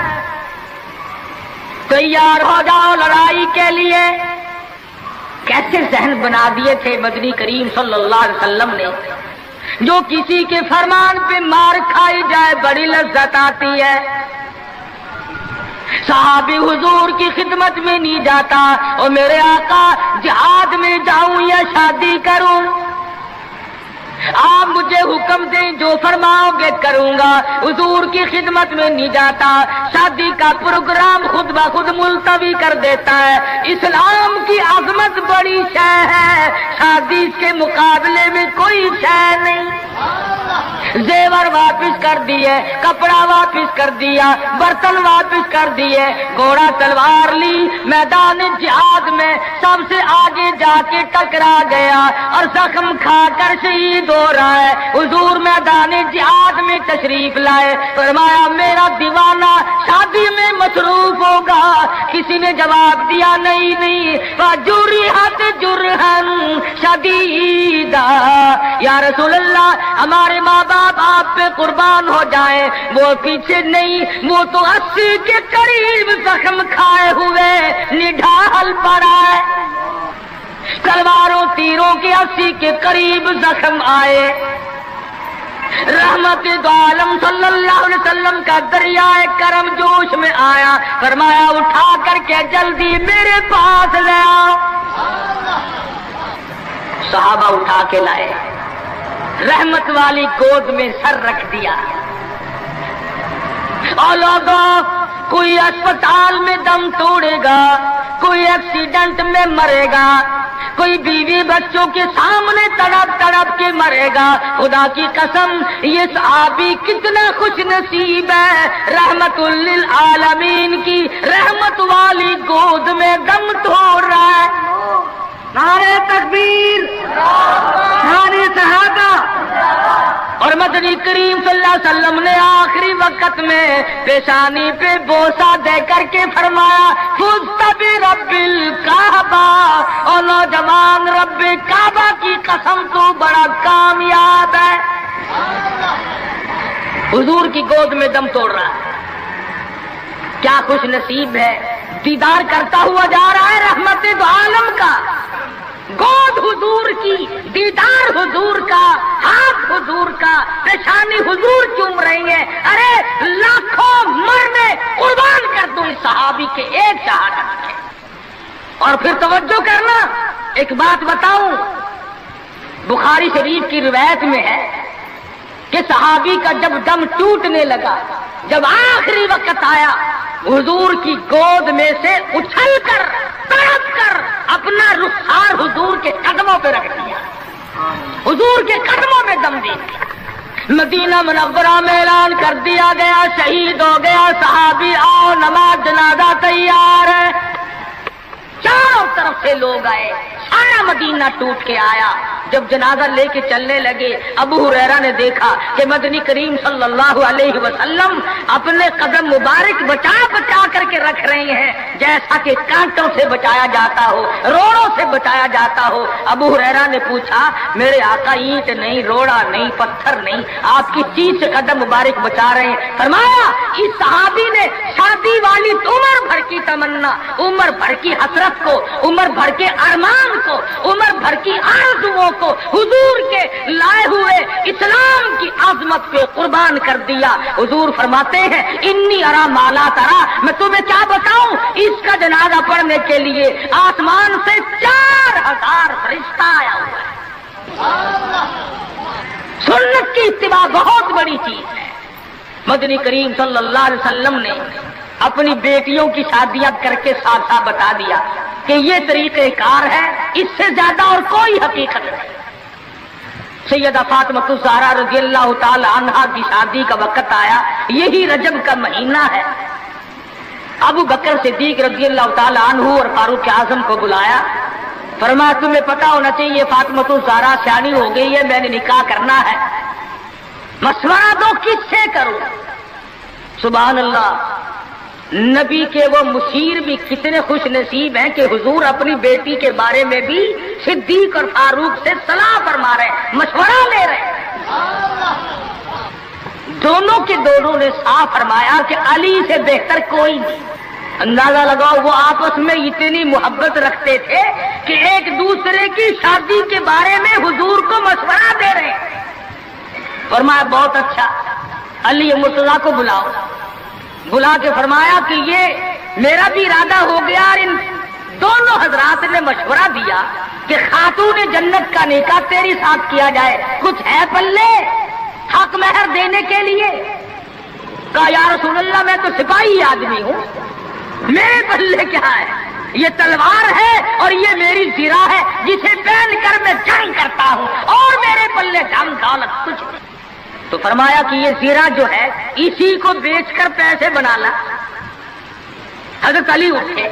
تیار ہو جاؤ لڑائی کے لیے۔ کیسے ذہن بنا دیے تھے مدنی کریم صلی اللہ علیہ وسلم نے، جو کسی کے فرمان پہ مار کھائی جائے بڑی لذت آتی ہے۔ صحابی حضور کی خدمت میں نہیں جاتا اور میرے آقا جہاد میں جاؤں یا شادی کروں، آپ مجھے حکم دیں جو فرماؤ گے کروں گا، حضور کی خدمت میں نہیں جاتا، شادی کا پروگرام خود بخود ملتوی کر دیتا ہے۔ اسلام کی عظمت بڑی شے ہے، شادی کے مقابلے میں کوئی شے نہیں۔ زیور واپس کر دیے، کپڑا واپس کر دیا، برتن واپس کر دیے، گھوڑا تلوار لی، میدان جہاد میں سب سے آگے جا کے ٹکرا گیا اور زخم کھا کر شہید ہو رہا ہے۔ حضور میدان جہاد میں تشریف لائے، فرمایا میرا دیوانہ شادی میں مصروف ہوگا۔ کسی نے جواب دیا نہیں، فجرحت جرحن شدیدا، یا رسول اللہ ہمارے ماں باپ آپ پہ قربان ہو جائیں، وہ پیچھے نہیں، وہ تو 80 کے قریب زخم کھائے ہوئے نڈھال پڑا ہے، تلواروں تیروں کے 80 کے قریب زخم آئے۔ رحمت دو عالم صلی اللہ علیہ وسلم کا دریائے کرم جوش میں آیا، فرمایا اٹھا کر کے جلدی میرے پاس لے آؤ۔ صحابہ اٹھا کے لائے، رحمت والی گود میں سر رکھ دیا۔ اور لوگوں، کوئی اسپتال میں دم توڑے گا، کوئی ایکسیڈنٹ میں مرے گا، کوئی بیوی بچوں کے سامنے تڑپ تڑپ کے مرے گا۔ خدا کی قسم یہ صحابی کتنا خوش نصیب ہے، رحمت للعالمین کی رحمت والی گود میں دم توڑ رہا ہے۔ نعرہ تکبیر، نعرہ صحابہ۔ اور مدنی کریم صلی اللہ علیہ وسلم نے آخری وقت میں پیشانی پہ بوسہ دے کر کے فرمایا فزت برب الکعبہ، اور نوجوان رب کعبہ کی قسم تو بڑا کامیاب ہے۔ حضور کی گود میں دم توڑ رہا ہے، کیا خوش نصیب ہے، دیدار کرتا ہوا جا رہا ہے رحمت دو عالم کا، گود حضور کی، دیدار حضور کا، ہاتھ حضور کا، پیشانی حضور چوم رہی ہیں۔ ارے لاکھوں مرنے قربان کر دوں اس صحابی کے ایک شہادت کے۔ اور پھر توجہ کرنا، ایک بات بتاؤں، بخاری شریف کی روایت میں ہے کہ صحابی کا جب دم ٹوٹنے لگا، جب آخری وقت آیا، حضور کی گود میں سے اچھل کر تڑپ کر اپنا رخسار حضور کے قدموں پہ رکھ دیا، حضور کے قدموں میں دم دے دیا۔ مدینہ منورہ میں اعلان کر دیا گیا شہید ہو گیا صحابی، آؤ نماز جنازہ تیار ہے۔ چاروں طرف سے لوگ آئے، سارا مدینہ ٹوٹ کے آیا۔ جب جنازہ لے کے چلنے لگے، ابو ہریرہ نے دیکھا کہ مدنی کریم صلی اللہ علیہ وسلم اپنے قدم مبارک بچا بچا کر کے رکھ رہے ہیں، جیسا کہ کانٹوں سے بچایا جاتا ہو، روڑوں سے بچایا جاتا ہو۔ ابو ہریرہ نے پوچھا میرے آقا اینٹ نہیں، روڑا نہیں، پتھر نہیں، آپ کس چیز سے قدم مبارک بچا رہے ہیں؟ فرمایا اس صحابی نے شادی والی عمر بھر کی تمنا، عمر بھر کی حسرت کو، عمر بھر کے ارمان کو، عمر بھر کی آرزوؤں کو حضور کے لائے ہوئے اسلام کی عظمت پہ قربان کر دیا۔ حضور فرماتے ہیں انی ارا مالا ترا، میں تمہیں کیا بتاؤں، اس کا جنازہ پڑھنے کے لیے آسمان سے 4000 فرشتہ آیا ہوا ہے۔ سنت کی اتباع بہت بڑی چیز ہے۔ مدنی کریم صلی اللہ علیہ وسلم نے اپنی بیٹیوں کی شادیاں کر کے صاف صاف بتا دیا کہ یہ طریقہ کار ہے، اس سے زیادہ اور کوئی حقیقت نہیں۔ سیدہ فاطمہ الزہرا رضی اللہ تعالی عنہا کی شادی کا وقت آیا، یہی رجب کا مہینہ ہے۔ ابو بکر صدیق رضی اللہ تعالی عنہ اور فاروق اعظم کو بلایا، فرمایا تمہیں پتا ہونا چاہیے فاطمہ الزہرا سیانی ہو گئی ہے، میں نے نکاح کرنا ہے، مشورہ دو کس سے کروں؟ سبحان اللہ، نبی کے وہ مشیر بھی کتنے خوش نصیب ہیں کہ حضور اپنی بیٹی کے بارے میں بھی صدیق اور فاروق سے صلاح فرما رہے ہیں، مشورہ لے رہے ہیں۔ دونوں کے دونوں نے صاف فرمایا کہ علی سے بہتر کوئی نہیں۔ اندازہ لگاؤ وہ آپس میں اتنی محبت رکھتے تھے کہ ایک دوسرے کی شادی کے بارے میں حضور کو مشورہ دے رہے ہیں۔ فرمایا بہت اچھا، علی مرتضیٰ کو بلاؤ۔ بلا کے فرمایا کہ یہ میرا بھی ارادہ ہو گیا، اور ان دونوں حضرات نے مشورہ دیا کہ خاتون جنت کا نکاح تیری ساتھ کیا جائے، کچھ ہے پلے حق مہر دینے کے لیے؟ کہا یا رسول اللہ میں تو سپاہی آدمی ہوں، میرے پلے کیا ہے؟ یہ تلوار ہے اور یہ میری زرہ ہے جسے پہن کر میں جنگ کرتا ہوں، اور میرے پلے دم دولت کچھ نہیں۔ تو فرمایا کہ یہ زرہ جو ہے اسی کو بیچ کر پیسے بنا لا۔ حضرت علی اٹھے،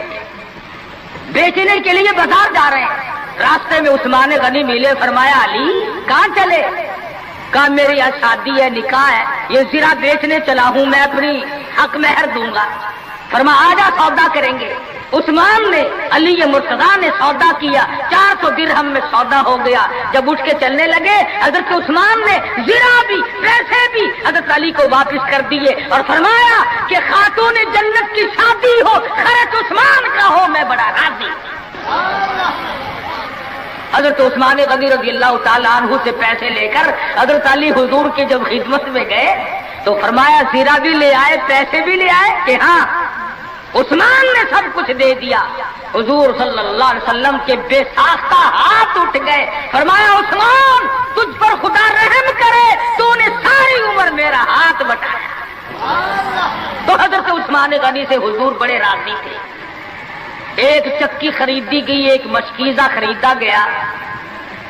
بیچنے کے لیے بازار جا رہے ہیں، راستے میں عثمان غنی ملے، فرمایا علی کہاں چلے؟ کہا میری آج شادی ہے، نکاح ہے، یہ زرہ بیچنے چلا ہوں، میں اپنی حق مہر دوں گا۔ فرمایا آجا سودا کریں گے۔ عثمان نے، علی مرتضیٰ نے سودا کیا، 400 درہم میں سودا ہو گیا۔ جب اٹھ کے چلنے لگے حضرت عثمان نے زرہ بھی پیسے بھی حضرت علی کو واپس کر دیے اور فرمایا کہ خاتون جنت کی شادی ہو، خرچ عثمان کا ہو، میں بڑا راضی۔ حضرت عثمان غنی رضی اللہ تعالیٰ عنہ سے پیسے لے کر حضرت علی حضور کی جب خدمت میں گئے تو فرمایا زرہ بھی لے آئے، پیسے بھی لے آئے؟ کہ ہاں۔ عثمان نے سب کچھ دے دیا۔ حضور صلی اللہ علیہ وسلم کے بے ساختہ ہاتھ اٹھ گئے، فرمایا عثمان تجھ پر خدا رحم کرے، تو نے ساری عمر میرا ہاتھ بٹایا۔ تو حضرت عثمان غنی سے حضور بڑے راضی تھے۔ ایک چکی خریدی گئی، ایک مشکیزہ خریدا گیا،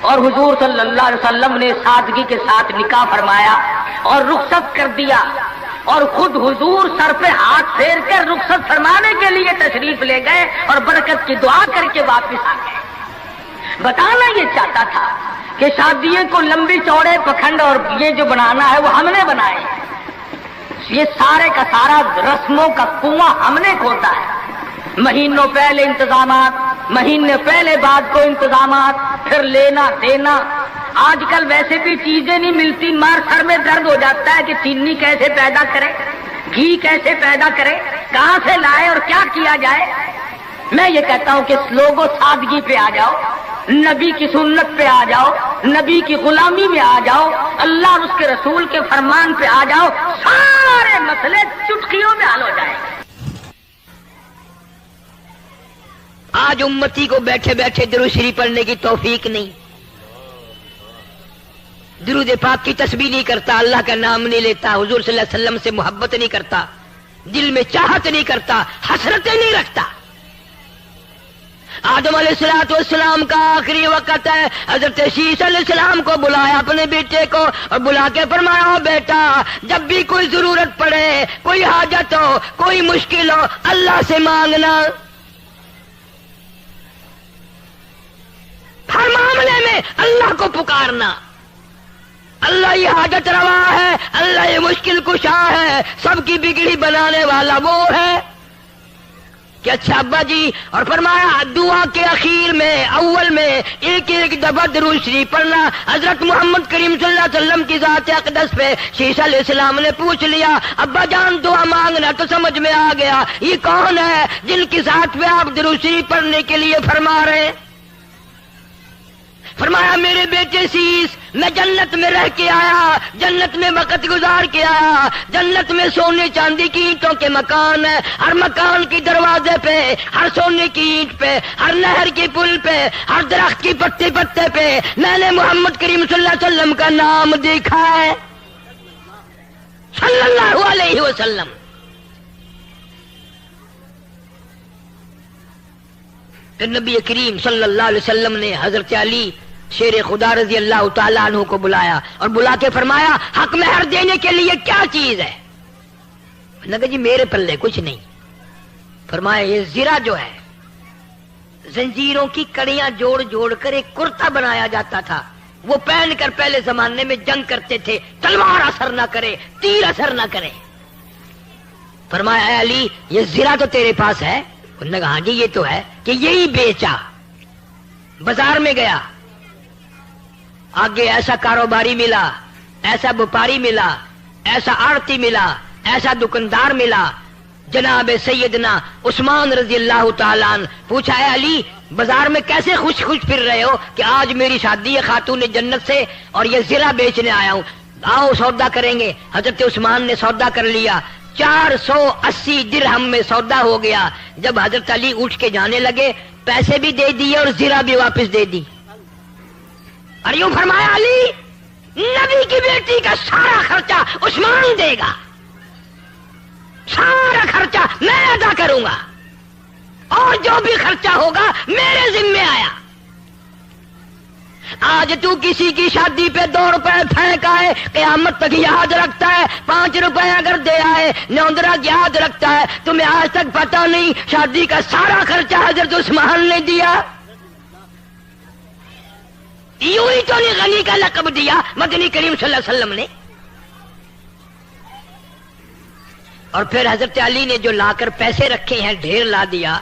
اور حضور صلی اللہ علیہ وسلم نے سادگی کے ساتھ نکاح فرمایا اور رخصت کر دیا، اور خود حضور سر پہ ہاتھ پھیر کر رخصت فرمانے کے لیے تشریف لے گئے اور برکت کی دعا کر کے واپس آ گئے۔ بتانا یہ چاہتا تھا کہ شادیوں کو لمبی چوڑے پکھنڈ اور یہ جو بنانا ہے وہ ہم نے بنائے، یہ سارے کا سارا رسموں کا کنواں ہم نے کھودا ہے۔ مہینوں پہلے انتظامات، مہینے پہلے بعد کو انتظامات، پھر لینا دینا۔ آج کل ویسے بھی چیزیں نہیں ملتی، مار سر میں درد ہو جاتا ہے کہ چینی کیسے پیدا کرے، گھی کیسے پیدا کرے، کہاں سے لائے اور کیا کیا جائے۔ میں یہ کہتا ہوں کہ لوگوں سادگی پہ آ جاؤ، نبی کی سنت پہ آ جاؤ، نبی کی غلامی میں آ جاؤ، اللہ اور اس کے رسول کے فرمان پہ آ جاؤ، سارے مسئلے چٹکیوں میں حل ہو جائیں۔ آج امتی کو بیٹھے بیٹھے درود شریف پڑھنے کی توفیق نہیں، درود پاک کی تسبیح نہیں کرتا، اللہ کا نام نہیں لیتا، حضور صلی اللہ علیہ وسلم سے محبت نہیں کرتا، دل میں چاہت نہیں کرتا، حسرتیں نہیں رکھتا۔ آدم علیہ السلام کا آخری وقت ہے، حضرت شیش علیہ السلام کو بلایا اپنے بیٹے کو اور بلا کے فرمایا بیٹا جب بھی کوئی ضرورت پڑے، کوئی حاجت ہو، کوئی مشکل ہو، اللہ سے مانگنا، ہر معاملے میں اللہ کو پکارنا۔ اللہ یہ حاجت روا ہے، اللہ یہ مشکل کشا ہے، سب کی بگڑی بنانے والا وہ ہے کہ اچھا ابا جی۔ اور فرمایا دعا کے اخیر میں اول میں ایک ایک دفعہ درود شریف پڑھنا۔ حضرت محمد کریم صلی اللہ علیہ وسلم کی ذات اقدس پہ شیش علیہ السلام نے پوچھ لیا ابا جان دعا مانگنا، تو سمجھ میں آ گیا یہ کون ہے جن کی ذات پہ آپ درود شریف پڑھنے کے لیے فرما رہے ہیں۔ فرمایا میرے بیٹے شیش میں جنت میں رہ کے آیا، جنت میں وقت گزار کے آیا، جنت میں سونے چاندی کی اینٹوں کے مکان ہے، ہر مکان کی دروازے پہ، ہر سونے کی اینٹ پہ، ہر نہر کی پل پہ، ہر درخت کی پتے پتے پہ میں نے محمد کریم صلی اللہ علیہ وسلم کا نام دیکھا ہے، صلی اللہ علیہ وسلم۔ پھر نبی کریم صلی اللہ علیہ وسلم نے حضرت علی شیر خدا رضی اللہ تعالیٰ عنہ کو بلایا اور بلا کے فرمایا حق مہر دینے کے لیے کیا چیز ہے؟ نے کہا جی میرے پلے کچھ نہیں۔ فرمایا یہ زرہ جو ہے زنجیروں کی کڑیاں جوڑ جوڑ کر ایک کرتا بنایا جاتا تھا، وہ پہن کر پہلے زمانے میں جنگ کرتے تھے، تلوار اثر نہ کرے، تیر اثر نہ کرے۔ فرمایا اے علی یہ زرہ تو تیرے پاس ہے؟ انہوں نے کہا ہاں جی یہ تو ہے، کہ یہی بیچا، بازار میں گیا، آگے ایسا کاروباری ملا، ایسا وپاری ملا، ایسا آڑتی ملا، ایسا دکاندار ملا، جناب سیدنا عثمان رضی اللہ تعالیٰ عنہ۔ پوچھا ہے علی بازار میں کیسے خوش خوش پھر رہے ہو کہ آج میری شادی ہے خاتون جنت سے اور یہ زرہ بیچنے آیا ہوں، آؤ سودا کریں گے۔ حضرت عثمان نے سودا کر لیا، 480 درہم میں سودا ہو گیا۔ جب حضرت علی اٹھ کے جانے لگے پیسے بھی دے دیے اور زرہ بھی واپس دے دی۔ اور یوں فرمایا علی نبی کی بیٹی کا سارا خرچہ عثمان دے گا، سارا خرچہ میں ادا کروں گا، اور جو بھی خرچہ ہوگا میرے ذمے آیا۔ آج تو کسی کی شادی پہ 2 روپے پھینک آئے قیامت تک یاد رکھتا ہے، 5 روپے اگر دے آئے نوندرا یاد رکھتا ہے، تمہیں آج تک پتہ نہیں شادی کا سارا خرچہ حضرت عثمان نے دیا۔ یوں ہی تو نہیں غنی کا لقب دیا مدنی کریم صلی اللہ علیہ وسلم نے۔ اور پھر حضرت علی نے جو لا کر پیسے رکھے ہیں ڈھیر لا دیا،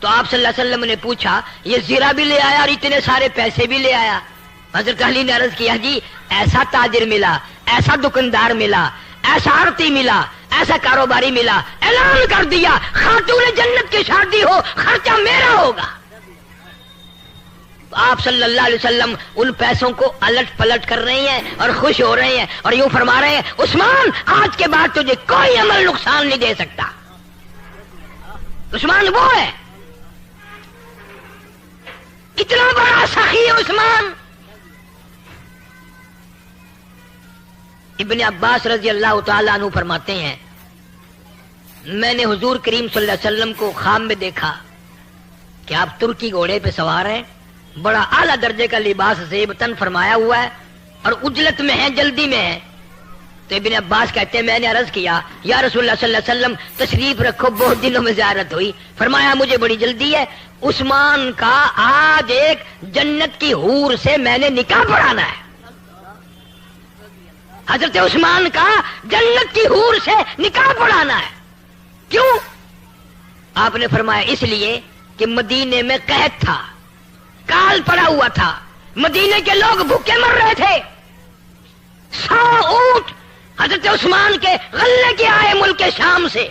تو آپ صلی اللہ علیہ وسلم نے پوچھا یہ زیرہ بھی لے آیا اور اتنے سارے پیسے بھی لے آیا؟ حضرت علی نے عرض کیا جی ایسا تاجر ملا، ایسا دکاندار ملا، ایسا آڑتی ملا، ایسا کاروباری ملا، اعلان کر دیا خاتون جنت کی شادی ہو خرچہ میرا ہوگا۔ آپ صلی اللہ علیہ وسلم ان پیسوں کو الٹ پلٹ کر رہے ہیں اور خوش ہو رہے ہیں اور یوں فرما رہے ہیں عثمان آج کے بعد تجھے کوئی عمل نقصان نہیں دے سکتا۔ عثمان وہ ہے، اتنا بڑا سخی عثمان۔ ابن عباس رضی اللہ تعالیٰ عنہ فرماتے ہیں میں نے حضور کریم صلی اللہ علیہ وسلم کو خواب میں دیکھا کہ آپ ترکی گھوڑے پہ سوار ہیں، بڑا اعلیٰ درجے کا لباس زیب تن فرمایا ہوا ہے اور اجلت میں ہے، جلدی میں ہے۔ تو ابن عباس کہتے ہیں میں نے عرض کیا یا رسول اللہ صلی اللہ علیہ وسلم تشریف رکھو، بہت دنوں میں زیارت ہوئی۔ فرمایا مجھے بڑی جلدی ہے، عثمان کا آج ایک جنت کی حور سے میں نے نکاح پڑھانا ہے۔ حضرت عثمان کا جنت کی حور سے نکاح پڑھانا ہے۔ کیوں؟ آپ نے فرمایا اس لیے کہ مدینے میں قحط تھا، کال پڑا ہوا تھا، مدینے کے لوگ بھوکے مر رہے تھے، 100 اونٹ حضرت عثمان کے غلے کے آئے ملک شام سے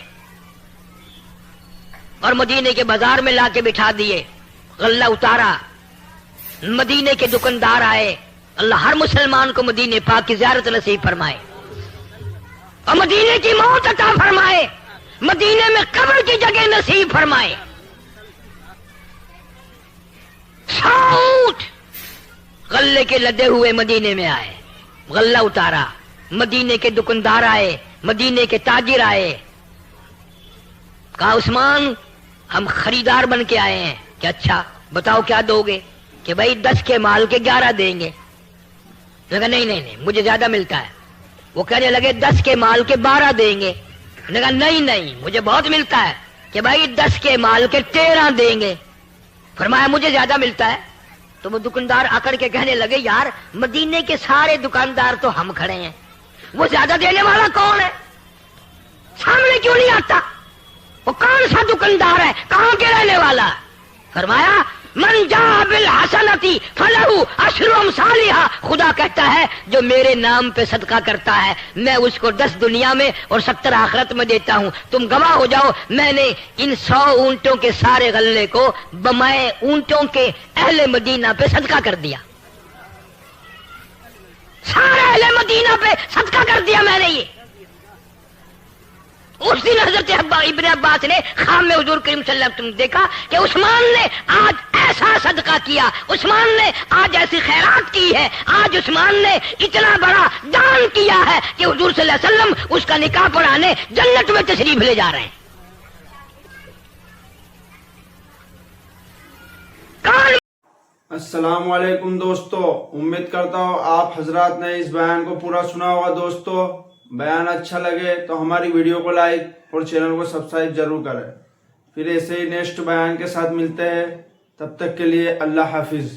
اور مدینے کے بازار میں لا کے بٹھا دیے، غلہ اتارا، مدینے کے دکاندار آئے۔ اللہ ہر مسلمان کو مدینے پاک کی زیارت نصیب فرمائے اور مدینے کی موت عطا فرمائے، مدینے میں قبر کی جگہ نصیب فرمائے۔ 100 اونٹ غلے کے لدے ہوئے مدینے میں آئے، غلہ اتارا، مدینے کے دکاندار آئے، مدینے کے تاجر آئے، کہا عثمان ہم خریدار بن کے آئے ہیں کہ اچھا بتاؤ کیا دو گے؟ کہ بھائی 10 کے مال کے 11 دیں گے۔ کہا نہیں مجھے زیادہ ملتا ہے۔ وہ کہنے لگے 10 کے مال کے 12 دیں گے۔ کہا نہیں مجھے بہت ملتا ہے کہ بھائی 10 کے مال کے 13 دیں گے۔ فرمایا مجھے زیادہ ملتا ہے۔ تو وہ دکاندار اکڑ کے کہنے لگے یار مدینے کے سارے دکاندار تو ہم کھڑے ہیں، وہ زیادہ دینے والا کون ہے؟ سامنے کیوں نہیں آتا؟ وہ کون سا دکاندار ہے؟ کہاں کے رہنے والا؟ فرمایا من جاء بالحسنتی فلہ عشر امثالھا، خدا کہتا ہے جو میرے نام پہ صدقہ کرتا ہے میں اس کو 10 دنیا میں اور 70 آخرت میں دیتا ہوں۔ تم گواہ ہو جاؤ میں نے ان 100 اونٹوں کے سارے غلے کو بمائے اونٹوں کے اہل مدینہ پہ صدقہ کر دیا، سارے اہل مدینہ پہ صدقہ کر دیا میں نے۔ یہ اس دن حضرت ابن عباس نے خواب میں حضور کریم صلی اللہ علیہ وسلم دیکھا کہ عثمان نے آج ایسا صدقہ کیا، عثمان نے آج ایسی خیرات کی ہے، آج عثمان نے اتنا بڑا دان کیا ہے کہ حضور صلی اللہ علیہ وسلم اس کا نکاح پڑھانے جنت میں تشریف لے جا رہے ہیں۔ السلام علیکم دوستو، امید کرتا ہوں آپ حضرات نے اس بیان کو پورا سنا ہوگا۔ دوستو بیان اچھا لگے تو ہماری ویڈیو کو لائک اور چینل کو سبسکرائب ضرور کریں۔ پھر ایسے ہی نیکسٹ بیان کے ساتھ ملتے ہیں، تب تک کے لیے اللہ حافظ۔